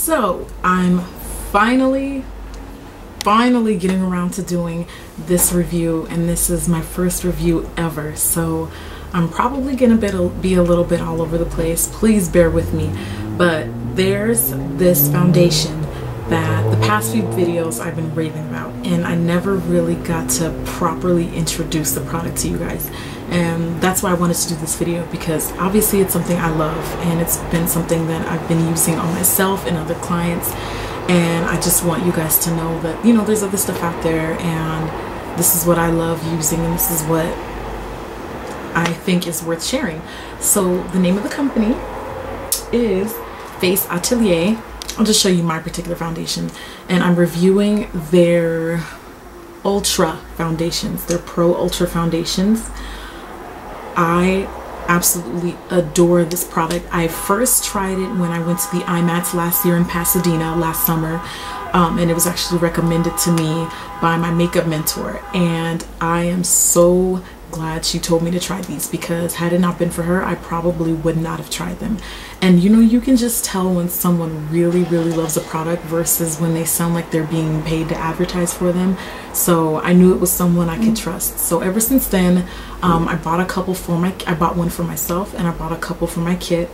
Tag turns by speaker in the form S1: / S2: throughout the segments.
S1: So I'm finally getting around to doing this review, and this is my first review ever, so I'm probably gonna be a little bit all over the place. Please bear with me. But there's this foundation that the past few videos I've been raving about, and I never really got to properly introduce the product to you guys, and that's why I wanted to do this video, because obviously it's something I love and it's been something that I've been using on myself and other clients, and I just want you guys to know that, you know, there's other stuff out there and this is what I love using and this is what I think is worth sharing. So the name of the company is Atelier. I'll just show you my particular foundation, and I'm reviewing their Ultra foundations, their Pro Ultra foundations. I absolutely adore this product. I first tried it when I went to the IMATS last year in Pasadena last summer, and it was actually recommended to me by my makeup mentor, and I am so glad she told me to try these, because had it not been for her, I probably would not have tried them. And you know, you can just tell when someone really loves a product versus when they sound like they're being paid to advertise for them. So I knew it was someone I could trust. So ever since then, I bought a couple I bought one for myself and I bought a couple for my kit.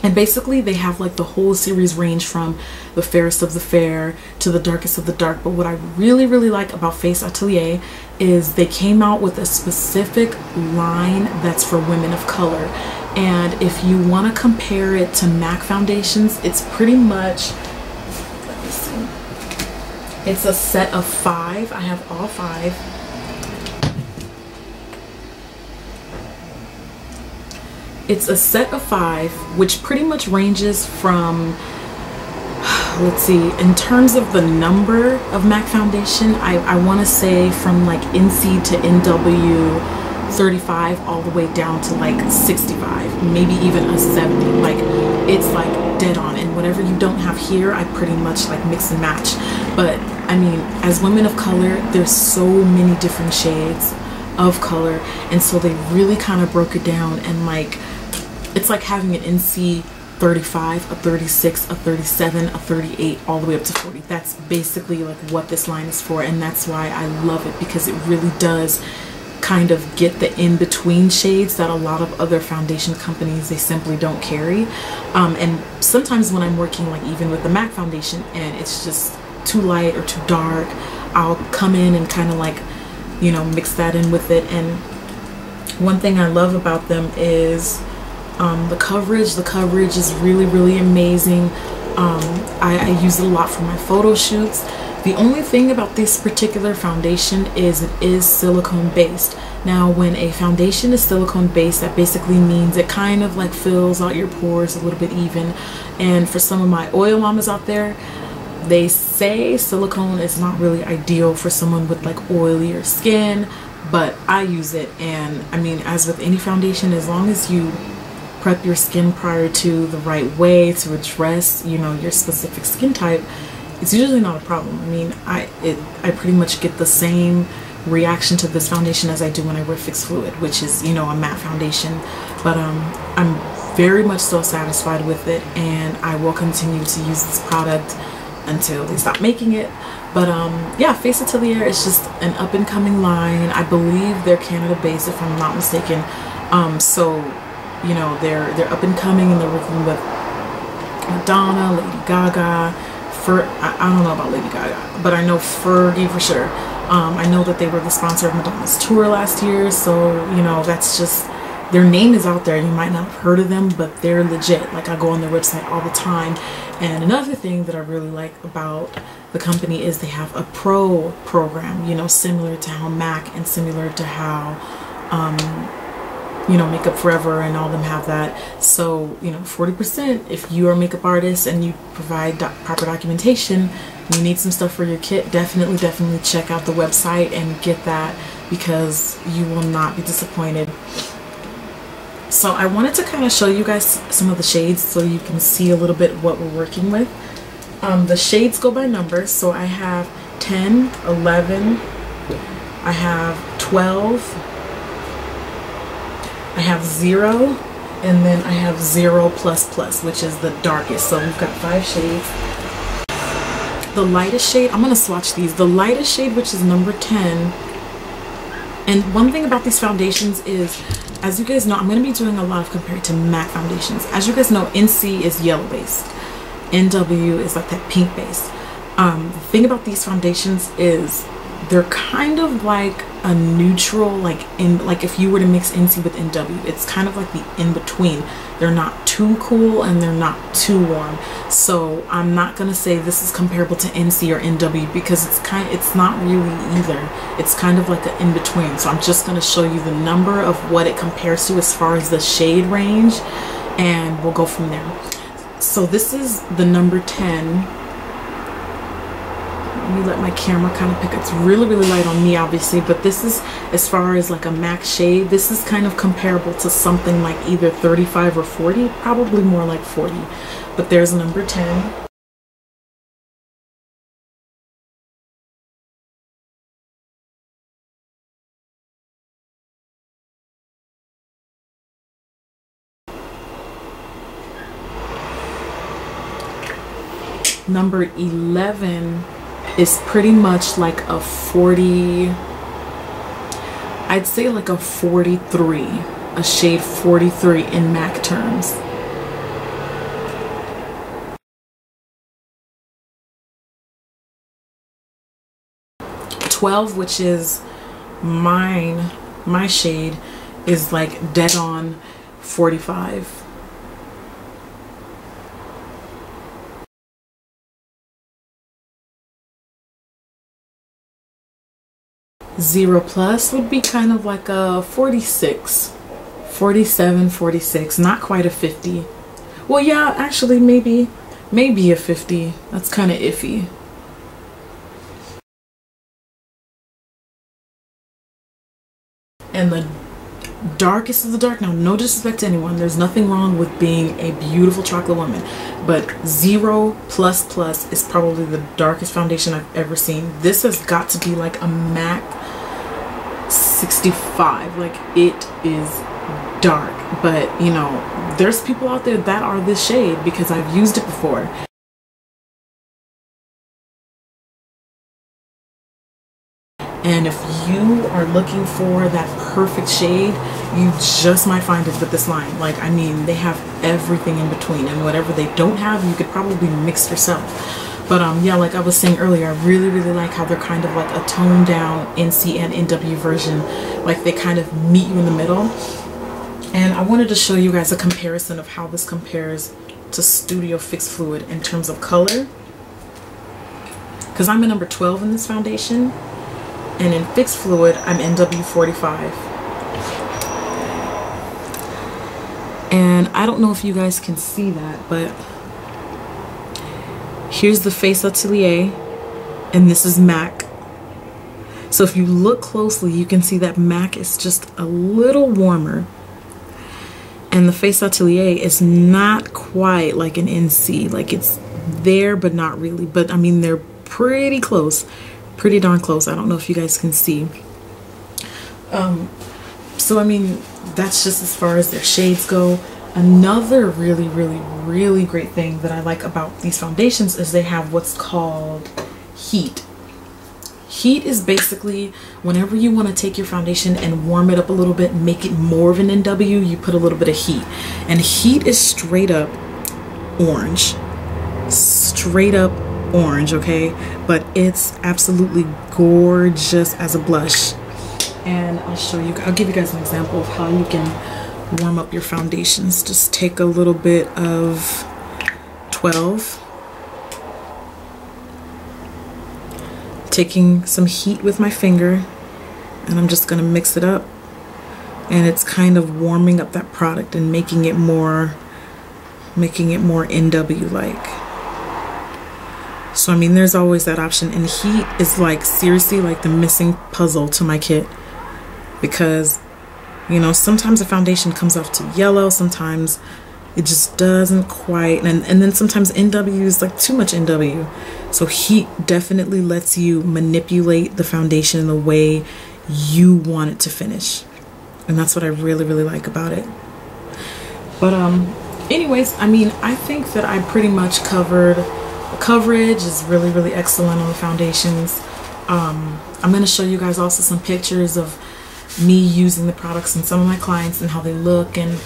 S1: And basically they have like the whole series range from the fairest of the fair to the darkest of the dark. But what I really like about Atelier is they came out with a specific line that's for women of color. And if you want to compare it to MAC foundations, it's pretty much, let me see, it's a set of 5. I have all 5. It's a set of 5, which pretty much ranges from, let's see, in terms of the number of MAC foundation, I want to say from like NC to NW 35 all the way down to like 65, maybe even a 70. Like, it's like dead on, and whatever you don't have here, I pretty much like mix and match. But I mean, as women of color, there's so many different shades of color, and so they really kind of broke it down, and like, it's like having an NC 35, a 36, a 37, a 38, all the way up to 40. That's basically like what this line is for, and that's why I love it, because it really does kind of get the in-between shades that a lot of other foundation companies, they simply don't carry. And sometimes when I'm working like even with the MAC foundation and it's just too light or too dark, I'll come in and kind of like, you know, mix that in with it. And one thing I love about them is the coverage. The coverage is really amazing. I use it a lot for my photo shoots. The only thing about this particular foundation is it is silicone based. Now, when a foundation is silicone based, that basically means it kind of like fills out your pores a little bit even. And for some of my oil mamas out there, they say silicone is not really ideal for someone with like oilier skin, but I use it, and I mean, as with any foundation, as long as you prep your skin prior to the right way to address, you know, your specific skin type, it's usually not a problem. I mean, I pretty much get the same reaction to this foundation as I do when I wear fixed fluid, which is, you know, a matte foundation. But I'm very much so satisfied with it, and I will continue to use this product until they stop making it. But yeah, Atelier is just an up-and-coming line. I believe they're Canada-based, if I'm not mistaken. So, you know, they're up-and-coming, and they're working with Madonna, Lady Gaga. I don't know about Lady Gaga, but I know Fergie for sure. I know that they were the sponsor of Madonna's tour last year, so, you know, that's just, their name is out there. You might not have heard of them, but they're legit. Like, I go on their website all the time. And another thing that I really like about the company is they have a pro program, you know, similar to how MAC and similar to how you know, Makeup Forever and all of them have that. So, you know, 40% if you are a makeup artist and you provide proper documentation, you need some stuff for your kit, definitely check out the website and get that, because you will not be disappointed. So I wanted to kind of show you guys some of the shades so you can see a little bit what we're working with. The shades go by numbers, so I have 10, 11, I have 12, I have 0, And then I have 0++, which is the darkest. So we've got 5 shades. The lightest shade, I'm going to swatch these. The lightest shade, which is number 10. And one thing about these foundations is, as you guys know, I'm going to be doing a lot of comparing to matte foundations. As you guys know, NC is yellow based. NW is like that pink base. The thing about these foundations is they're kind of like a neutral, like if you were to mix NC with NW, it's kind of like the in between. They're not too cool and they're not too warm. So I'm not gonna say this is comparable to NC or NW because it's not really either. It's kind of like an in between. So I'm just gonna show you the number of what it compares to as far as the shade range, and we'll go from there. So this is the number 10. Let me let my camera kind of pick. It's really light on me, obviously, but this is, as far as like a MAC shade, this is kind of comparable to something like either 35 or 40, probably more like 40. But there's number 10. Number 11 is pretty much like a 40, I'd say like a 43, a shade 43 in MAC terms. #12, which is my shade, is like dead on 45. #0+ would be kind of like a 46, 47, 46, not quite a 50. Well, yeah, actually maybe a 50. That's kind of iffy. And the darkest of the dark, now no disrespect to anyone, there's nothing wrong with being a beautiful chocolate woman, but 0++ is probably the darkest foundation I've ever seen. This has got to be like a MAC 65. Like, it is dark, but you know, there's people out there that are this shade because I've used it before. And if you are looking for that perfect shade, you just might find it with this line. Like, I mean, they have everything in between, and whatever they don't have, you could probably mix yourself. But yeah, like I was saying earlier, I really like how they're kind of like a toned down NC and NW version. Like, they kind of meet you in the middle. And I wanted to show you guys a comparison of how this compares to Studio Fix Fluid in terms of color. Because I'm a number 12 in this foundation. And in Fix Fluid, I'm NW45. And I don't know if you guys can see that, but here's the face Atelier, and this is MAC. So if you look closely, you can see that MAC is just a little warmer. And the face Atelier is not quite like an NC. Like, it's there, but not really. But I mean, they're pretty close. Pretty darn close. I don't know if you guys can see. So I mean, that's just as far as their shades go. Another really great thing that I like about these foundations is they have what's called heat. Heat is basically whenever you want to take your foundation and warm it up a little bit, make it more of an NW, you put a little bit of heat. And heat is straight up orange. Straight up orange, okay? But it's absolutely gorgeous as a blush. And I'll give you guys an example of how you can warm up your foundations. Just take a little bit of 12, taking some heat with my finger, and I'm just gonna mix it up, and it's kind of warming up that product and making it more NW like. So I mean, there's always that option, and heat is like seriously like the missing puzzle to my kit, because you know, sometimes the foundation comes off too yellow, sometimes it just doesn't quite, and then sometimes NW is like too much NW. So heat definitely lets you manipulate the foundation in the way you want it to finish, and that's what I really like about it. But anyways, I mean, I think that I pretty much covered. The coverage is really, really excellent on the foundations. I'm going to show you guys also some pictures of me using the products and some of my clients and how they look, and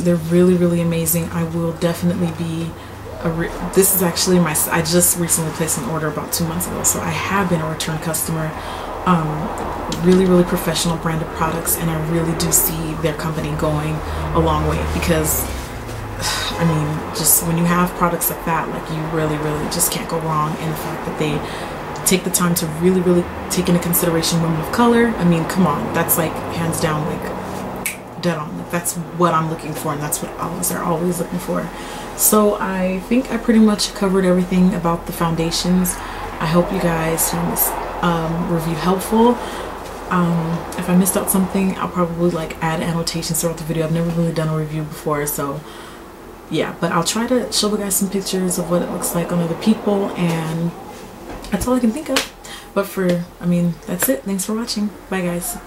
S1: they're really, really amazing. I will definitely be this is actually I just recently placed an order about 2 months ago, so I have been a return customer. Really, really professional branded products, and I really do see their company going a long way, because I mean, just when you have products like that, like, you really, really just can't go wrong. And the fact that they take the time to really, really take into consideration women of color, I mean, come on, that's like hands down, like dead on. Like, that's what I'm looking for, and that's what olives are always looking for. So I think I pretty much covered everything about the foundations. I hope you guys found this review helpful. If I missed out something, I'll probably like add annotations throughout the video. I've never really done a review before, so yeah, but I'll try to show you guys some pictures of what it looks like on other people, and that's all I can think of. But I mean, that's it. Thanks for watching. Bye, guys.